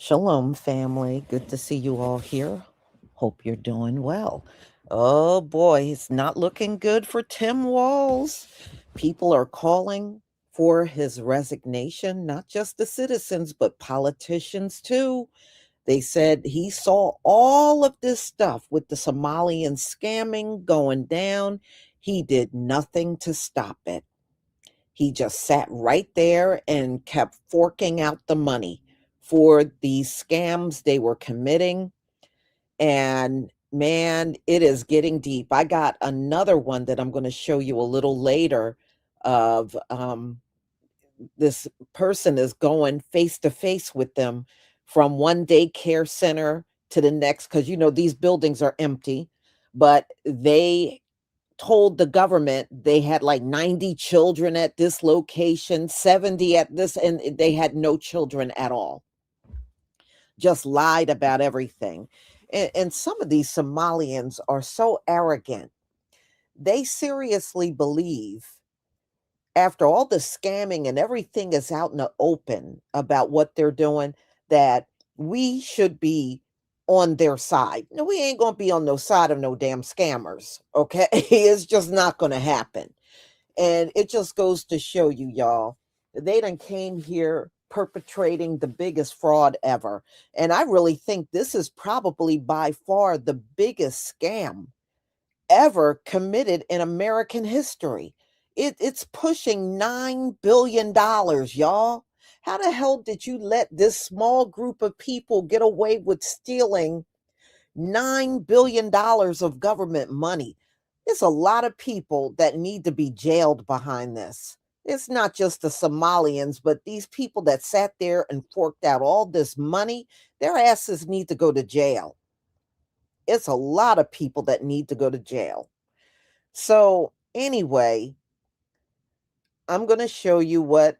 Shalom, family. Good to see you all here. Hope you're doing well. Oh boy, it's not looking good for Tim Walz. People are calling for his resignation, not just the citizens, but politicians too. They said he saw all of this stuff with the Somalian scamming going down. He did nothing to stop it. He just sat right there and kept forking out the money for these scams they were committing. And man, it is getting deep. I got another one that I'm going to show you a little later of this person is going face to face with them from one daycare center to the next, because these buildings are empty, but they told the government they had like 90 children at this location, 70 at this, and they had no children at all. Just lied about everything. And some of these Somalians are so arrogant. They seriously believe, after all the scamming and everything is out in the open about what they're doing, that we should be on their side. No, we ain't going to be on no side of no damn scammers. Okay. It's just not going to happen. And it just goes to show you, y'all, they done came here perpetrating the biggest fraud ever. And I really think this is probably by far the biggest scam ever committed in American history. It's pushing $9 billion, y'all. How the hell did you let this small group of people get away with stealing $9 billion of government money? There's a lot of people that need to be jailed behind this. It's not just the Somalians, but these people that sat there and forked out all this money, their asses need to go to jail. It's a lot of people that need to go to jail. So, anyway, I'm going to show you what,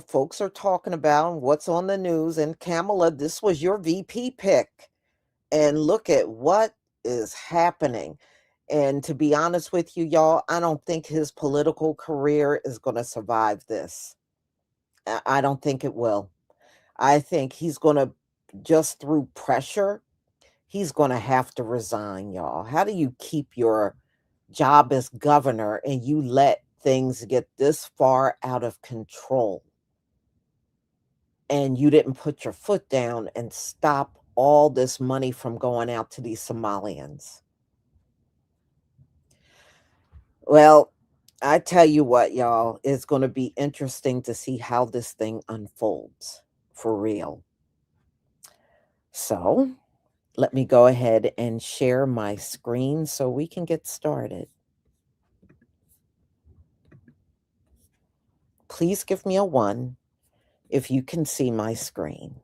folks are talking about and what's on the news. And Kamala, this was your VP pick. And look at what is happening. And to be honest with you, y'all, I don't think his political career is going to survive this. I don't think it will. I think he's going to, just through pressure, he's going to have to resign, y'all. How do you keep your job as governor and you let things get this far out of control? And you didn't put your foot down and stop all this money from going out to these Somalians. Well, I tell you what, y'all, it's going to be interesting to see how this thing unfolds for real. So let me go ahead and share my screen so we can get started. Please give me a 1 if you can see my screen.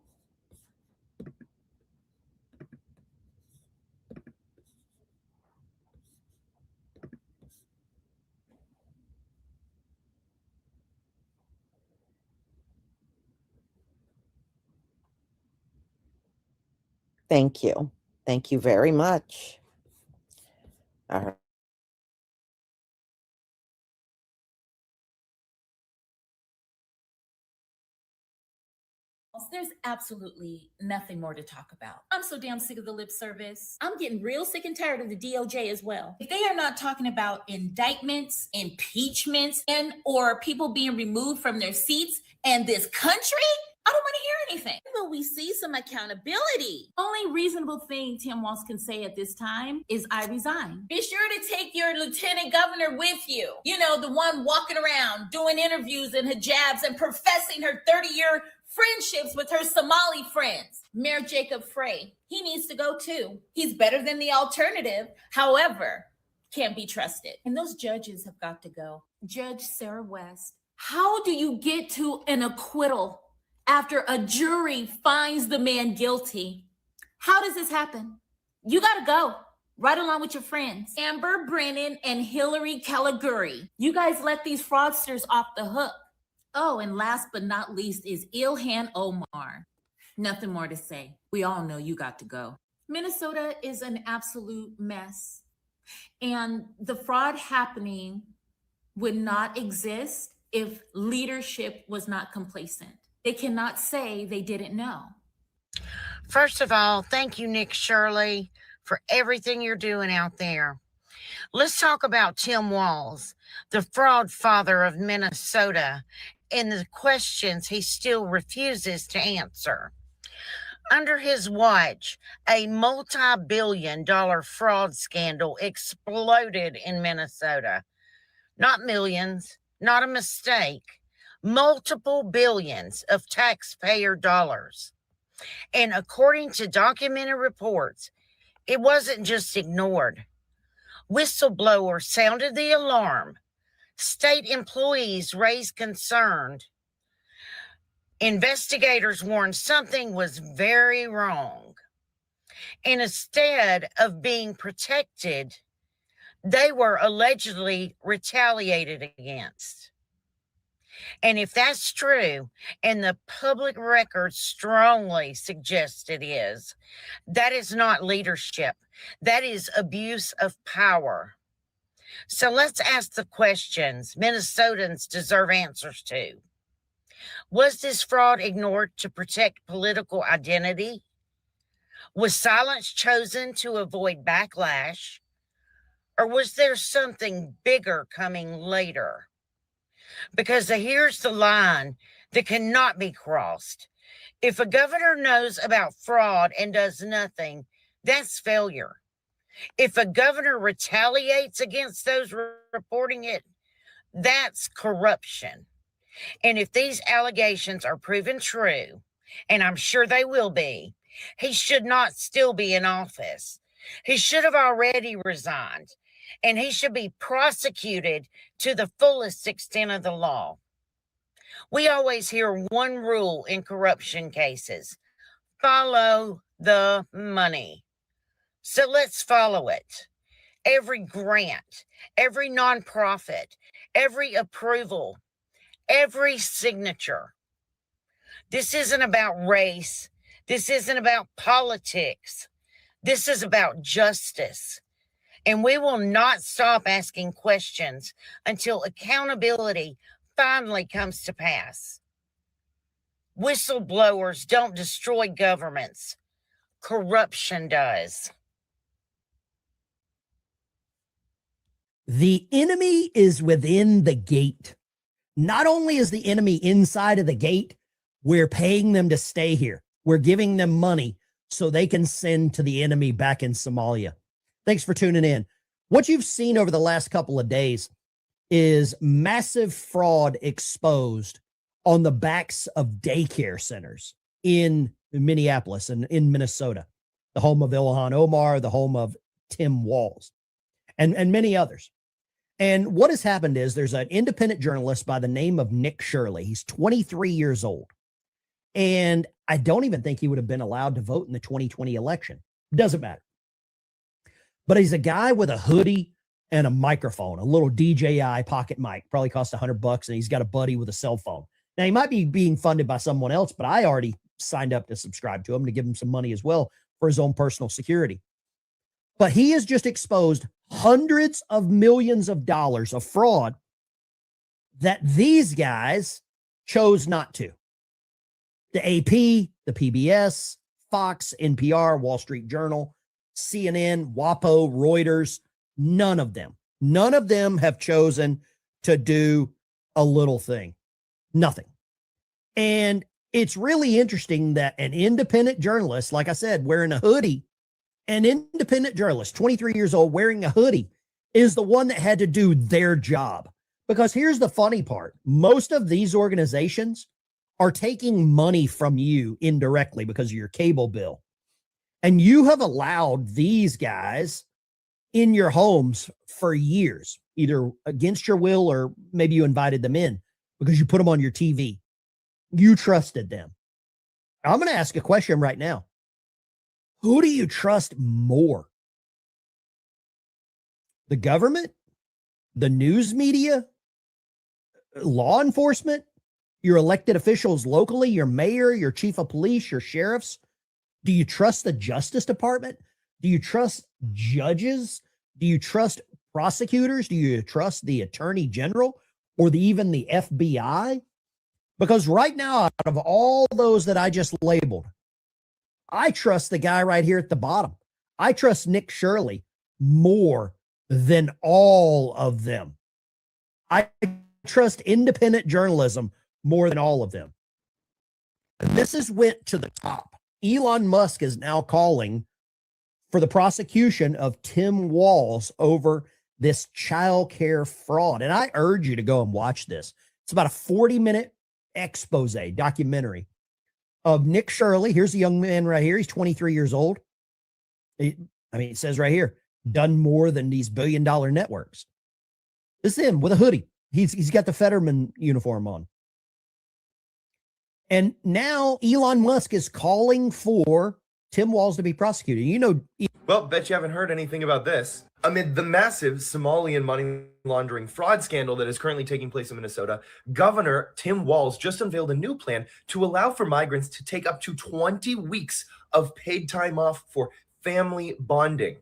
Thank you. Thank you very much. All right. There's absolutely nothing more to talk about. I'm so damn sick of the lip service. I'm getting real sick and tired of the DOJ as well. If they are not talking about indictments, impeachments, and or people being removed from their seats and this country, I don't want to hear anything. Will we see some accountability? Only reasonable thing Tim Walz can say at this time is I resign. Be sure to take your lieutenant governor with you. You know, the one walking around doing interviews in hijabs and professing her 30-year friendships with her Somali friends. Mayor Jacob Frey, he needs to go too. He's better than the alternative. However, can't be trusted. And those judges have got to go. Judge Sarah West, how do you get to an acquittal after a jury finds the man guilty? How does this happen? You got to go. Right along with your friends, Amber Brennan and Hillary Calliguri. You guys let these fraudsters off the hook. Oh, and last but not least is Ilhan Omar. Nothing more to say. We all know you got to go. Minnesota is an absolute mess. And the fraud happening would not exist if leadership was not complacent. They cannot say they didn't know. First of all, thank you, Nick Shirley, for everything you're doing out there. Let's talk about Tim Walz, the fraud father of Minnesota, and the questions he still refuses to answer. Under his watch, a multi-billion-dollar fraud scandal exploded in Minnesota. Not millions, not a mistake, multiple billions of taxpayer dollars. And according to documented reports, it wasn't just ignored. Whistleblowers sounded the alarm. State employees raised concern. Investigators warned something was very wrong. And instead of being protected, they were allegedly retaliated against. And if that's true, and the public record strongly suggests it is, that is not leadership. That is abuse of power. So let's ask the questions Minnesotans deserve answers to. Was this fraud ignored to protect political identity? Was silence chosen to avoid backlash? Or was there something bigger coming later? Because here's the line that cannot be crossed. If a governor knows about fraud and does nothing, that's failure. If a governor retaliates against those reporting it, that's corruption. And if these allegations are proven true, and I'm sure they will be, he should not still be in office. He should have already resigned, and he should be prosecuted to the fullest extent of the law. We always hear one rule in corruption cases: follow the money. So let's follow it. Every grant, every nonprofit, every approval, every signature. This isn't about race. This isn't about politics. This is about justice. And we will not stop asking questions until accountability finally comes to pass. Whistleblowers don't destroy governments. Corruption does. The enemy is within the gate. Not only is the enemy inside of the gate, we're paying them to stay here. We're giving them money so they can send to the enemy back in Somalia. Thanks for tuning in. What you've seen over the last couple of days is massive fraud exposed on the backs of daycare centers in Minneapolis and in Minnesota, the home of Ilhan Omar, the home of Tim Walz, and many others. And what has happened is there's an independent journalist by the name of Nick Shirley. He's 23 years old. And I don't even think he would have been allowed to vote in the 2020 election. Doesn't matter. But he's a guy with a hoodie and a microphone, a little DJI pocket mic, probably cost $100, and he's got a buddy with a cell phone. Now, he might be being funded by someone else, but I already signed up to subscribe to him to give him some money as well for his own personal security. But he has just exposed hundreds of millions of dollars of fraud that these guys chose not to. The AP, the PBS, Fox, NPR, Wall Street Journal, CNN, WAPO, Reuters, none of them have chosen to do a little thing. Nothing. And it's really interesting that an independent journalist, like I said, wearing a hoodie, an independent journalist, 23 years old, wearing a hoodie, is the one that had to do their job. Because here's the funny part. Most of these organizations are taking money from you indirectly because of your cable bill. And you have allowed these guys in your homes for years, either against your will or maybe you invited them in because you put them on your TV. You trusted them. I'm going to ask a question right now. Who do you trust more? The government? The news media? Law enforcement? Your elected officials locally? Your mayor? Your chief of police? Your sheriffs? Do you trust the Justice Department? Do you trust judges? Do you trust prosecutors? Do you trust the Attorney General or even the FBI? Because right now, out of all those that I just labeled, I trust the guy right here at the bottom. I trust Nick Shirley more than all of them. I trust independent journalism more than all of them. And this has went to the top. Elon Musk is now calling for the prosecution of Tim Walz over this childcare fraud. And I urge you to go and watch this. It's about a 40-minute expose documentary of Nick Shirley. Here's a young man right here. He's 23 years old. It says right here, done more than these billion-dollar networks. This is him with a hoodie. He's got the Fetterman uniform on. And now Elon Musk is calling for Tim Walz to be prosecuted. You know, well, bet you haven't heard anything about this. Amid the massive Somalian money laundering fraud scandal that is currently taking place in Minnesota, Governor Tim Walz just unveiled a new plan to allow for migrants to take up to 20 weeks of paid time off for family bonding.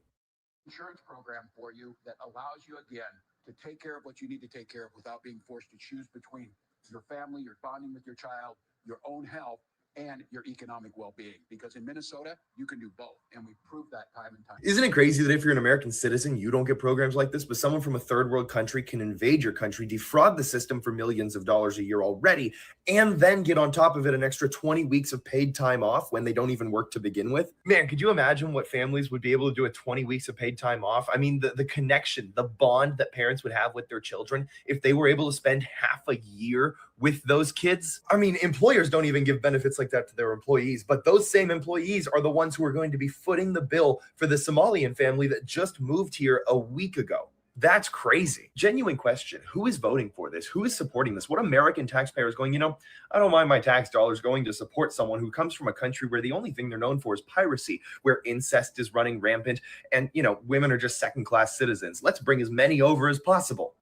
Insurance program for you that allows you again to take care of what you need to take care of without being forced to choose between your family, your bonding with your child, your own health, and your economic well-being. Because in Minnesota, you can do both. And we prove that time and time. Isn't it crazy that if you're an American citizen, you don't get programs like this, but someone from a third world country can invade your country, defraud the system for millions of dollars a year already, and then get on top of it an extra 20 weeks of paid time off when they don't even work to begin with? Man, could you imagine what families would be able to do at 20 weeks of paid time off? I mean, the connection, the bond that parents would have with their children if they were able to spend half a year with those kids. I mean, employers don't even give benefits like that to their employees, but those same employees are the ones who are going to be footing the bill for the Somalian family that just moved here a week ago. That's crazy. Genuine question. Who is voting for this? Who is supporting this? What American taxpayer is going, I don't mind my tax dollars going to support someone who comes from a country where the only thing they're known for is piracy, where incest is running rampant, and, women are just second-class citizens. Let's bring as many over as possible.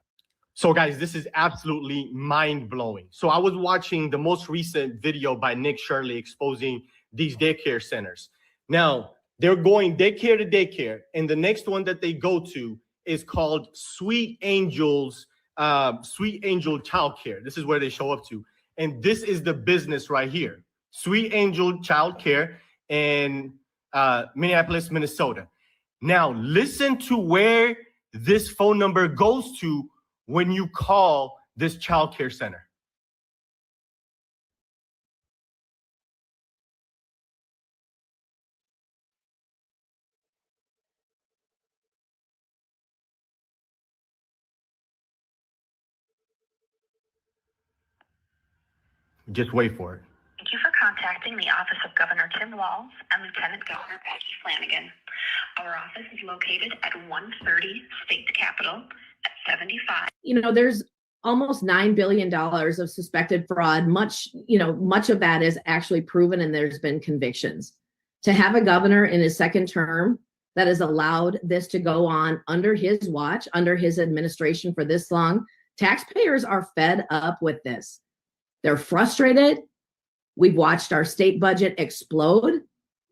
So guys, this is absolutely mind-blowing. So I was watching the most recent video by Nick Shirley exposing these daycare centers. Now, they're going daycare to daycare, and the next one that they go to is called Sweet Angel Childcare. This is where they show up to. And this is the business right here. Sweet Angel Childcare in Minneapolis, Minnesota. Now, listen to where this phone number goes to when you call this child care center. Just wait for it. Thank you for contacting the Office of Governor Tim Walz and Lieutenant Governor Peggy Flanagan. Our office is located at 130 State Capitol at 75. There's almost $9 billion of suspected fraud. Much of that is actually proven and there's been convictions. To have a governor in his second term that has allowed this to go on under his watch, under his administration for this long, taxpayers are fed up with this. They're frustrated. We've watched our state budget explode.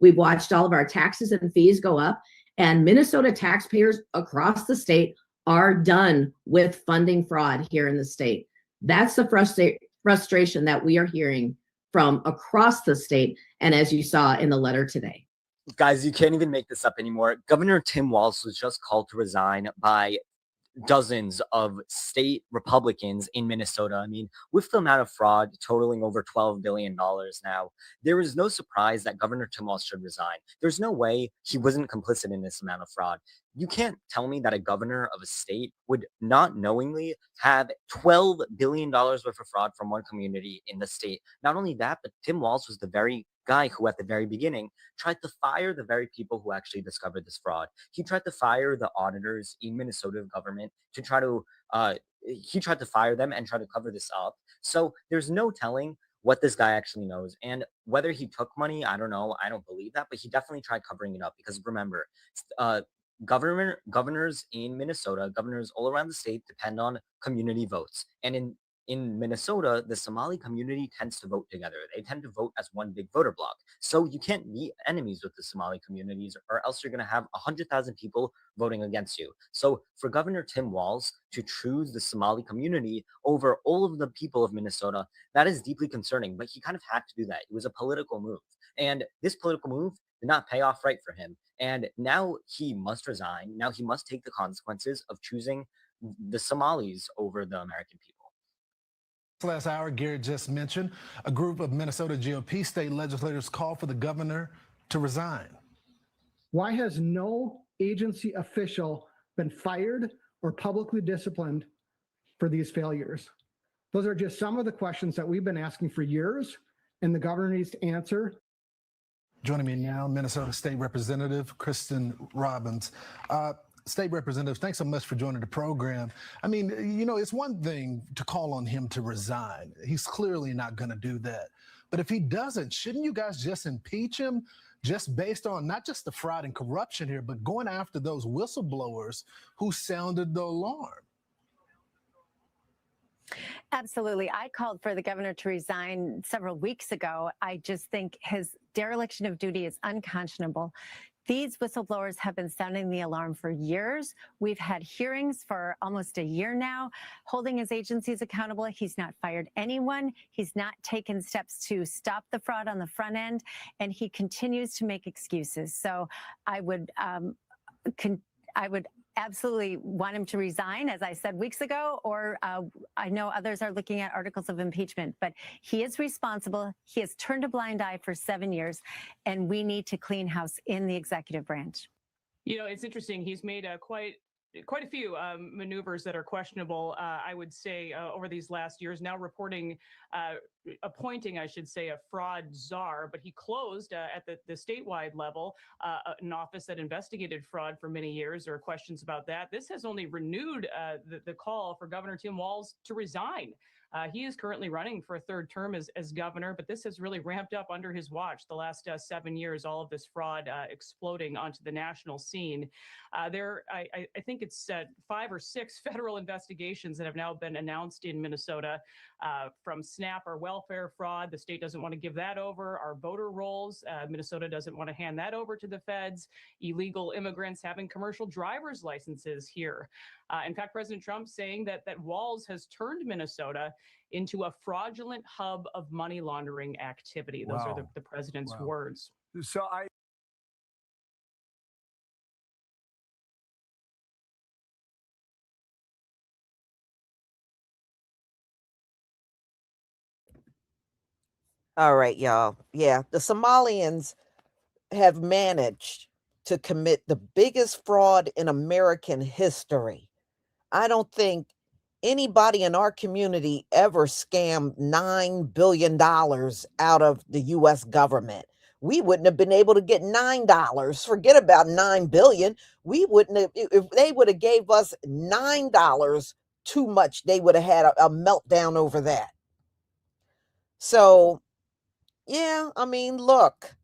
We've watched all of our taxes and fees go up, and Minnesota taxpayers across the state are done with funding fraud here in the state. That's the frustration that we are hearing from across the state, and as you saw in the letter today. Guys, you can't even make this up anymore. Governor Tim Walz was just called to resign by dozens of state Republicans in Minnesota. I mean, with the amount of fraud totaling over $12 billion now, there is no surprise that Governor Tim Walz should resign. There's no way he wasn't complicit in this amount of fraud. You can't tell me that a governor of a state would not knowingly have $12 billion worth of fraud from one community in the state. Not only that, but Tim Walz was the very guy who at the very beginning tried to fire the very people who actually discovered this fraud. He tried to fire the auditors in Minnesota government to try to fire them and try to cover this up. So there's no telling what this guy actually knows. And whether he took money, I don't know. I don't believe that, but he definitely tried covering it up because remember, governors in Minnesota, governors all around the state depend on community votes. And in in Minnesota, the Somali community tends to vote together. They tend to vote as one big voter bloc. So you can't be enemies with the Somali communities, or else you're going to have 100,000 people voting against you. So for Governor Tim Walz to choose the Somali community over all of the people of Minnesota, that is deeply concerning. But he kind of had to do that. It was a political move. And this political move did not pay off right for him. And now he must resign. Now he must take the consequences of choosing the Somalis over the American people. Last hour, Garrett just mentioned a group of Minnesota GOP state legislators called for the governor to resign. Why has no agency official been fired or publicly disciplined for these failures? Those are just some of the questions that we've been asking for years, and the governor needs to answer. Joining me now, Minnesota State Representative Kristen Robbins. State Representative, thanks so much for joining the program. I mean, you know, it's one thing to call on him to resign. He's clearly not going to do that. But if he doesn't, shouldn't you guys just impeach him just based on not just the fraud and corruption here, but going after those whistleblowers who sounded the alarm? Absolutely. I called for the governor to resign several weeks ago. I just think his dereliction of duty is unconscionable. These whistleblowers have been sounding the alarm for years. We've had hearings for almost a year now, holding his agencies accountable. He's not fired anyone. He's not taken steps to stop the fraud on the front end, and he continues to make excuses. So I would absolutely want him to resign, as I said weeks ago, or I know others are looking at articles of impeachment, but he is responsible. He has turned a blind eye for 7 years, and we need to clean house in the executive branch. You know, it's interesting. He's made quite a few maneuvers that are questionable, I would say, over these last years. Now appointing, I should say, a fraud czar, but he closed at the statewide level an office that investigated fraud for many years. There are questions about that. This has only renewed the call for Governor Tim Walz to resign. He is currently running for a third term as governor, but this has really ramped up under his watch the last 7 years, all of this fraud exploding onto the national scene. I think it's 5 or 6 federal investigations that have now been announced in Minnesota from SNAP, our welfare fraud. The state doesn't want to give that over. Our voter rolls, Minnesota doesn't want to hand that over to the feds. Illegal immigrants having commercial driver's licenses here. In fact, President Trump saying that Walz has turned Minnesota into a fraudulent hub of money laundering activity. Those are the president's words. So All right, y'all. Yeah, the Somalians have managed to commit the biggest fraud in American history. I don't think anybody in our community ever scammed $9 billion out of the US government. We wouldn't have been able to get $9. Forget about $9 billion. We wouldn't have, if they would have gave us $9 too much, they would have had a meltdown over that. So, yeah, I mean, look,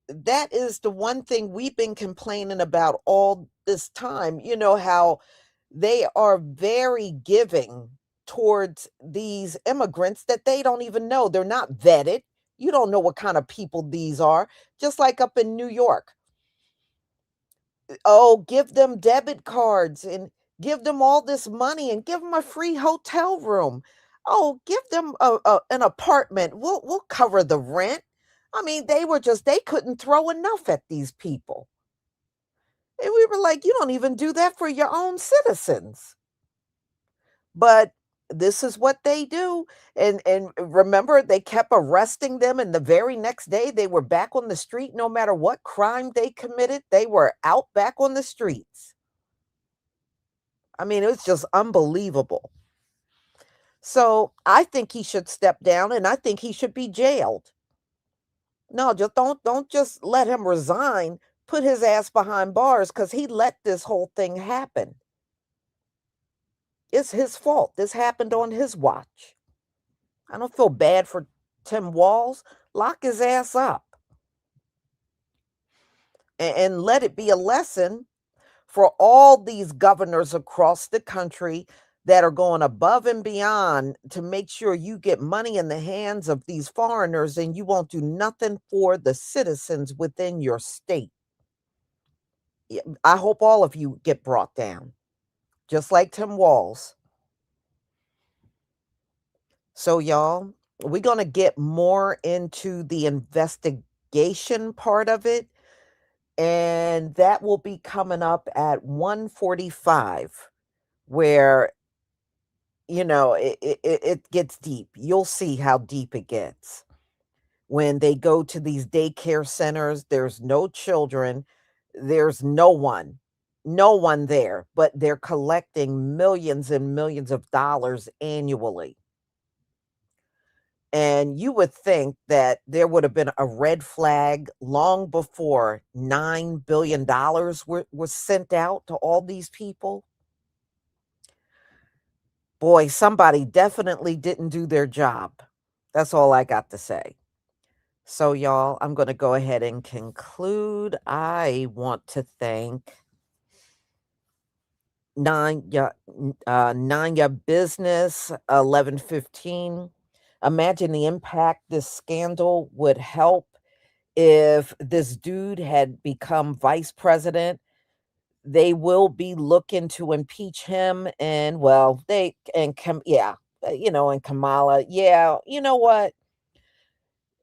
that is the one thing we've been complaining about all this time. You know, how they are very giving towards these immigrants that they don't even know. They're not vetted. You don't know what kind of people these are. Just like up in New York. Oh, give them debit cards and give them all this money and give them a free hotel room. Oh, give them an apartment. We'll cover the rent. I mean, they couldn't throw enough at these people. And we were like, you don't even do that for your own citizens. But this is what they do. And remember, they kept arresting them, and the very next day they were back on the street. No matter what crime they committed, they were out back on the streets. I mean, it was just unbelievable. So I think he should step down, and I think he should be jailed. No, just don't just let him resign. Put his ass behind bars, because he let this whole thing happen. It's his fault. This happened on his watch. I don't feel bad for Tim Walz. Lock his ass up. And let it be a lesson for all these governors across the country that are going above and beyond to make sure you get money in the hands of these foreigners and you won't do nothing for the citizens within your state. I hope all of you get brought down, just like Tim Walz. So, y'all, we're going to get more into the investigation part of it, and that will be coming up at 1:45, where it gets deep. You'll see how deep it gets. When they go to these daycare centers, there's no children, there's no one there, but they're collecting millions and millions of dollars annually. And you would think that there would have been a red flag long before $9 billion was sent out to all these people. Boy, somebody definitely didn't do their job. That's all I got to say. So, y'all, I'm going to go ahead and conclude. I want to thank Nanya Business 1115. Imagine the impact this scandal would help if this dude had become vice president. They will be looking to impeach him, and and Kamala. Yeah, you know what?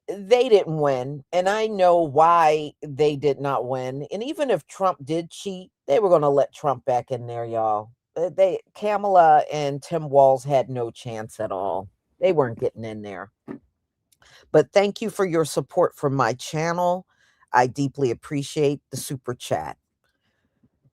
They didn't win, and I know why they did not win. And even if Trump did cheat, they were going to let Trump back in there, y'all. Kamala and Tim Walz had no chance at all. They weren't getting in there. But thank you for your support for my channel. I deeply appreciate the super chat.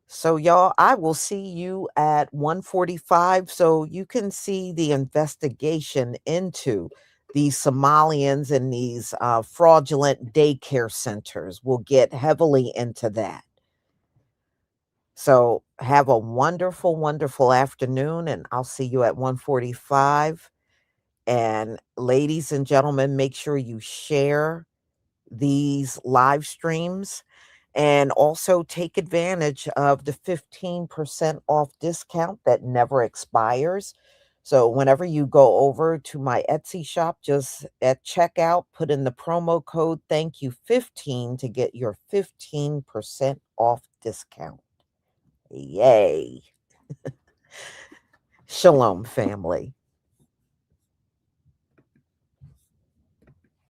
So, y'all, I will see you at 1:45 so you can see the investigation into these Somalians and these fraudulent daycare centers. We'll get heavily into that. So have a wonderful, wonderful afternoon, and I'll see you at 1:45. And ladies and gentlemen, make sure you share these live streams. And also take advantage of the 15% off discount that never expires. So whenever you go over to my Etsy shop, just at checkout, put in the promo code thank you 15 to get your 15% off discount. Yay. Shalom, family.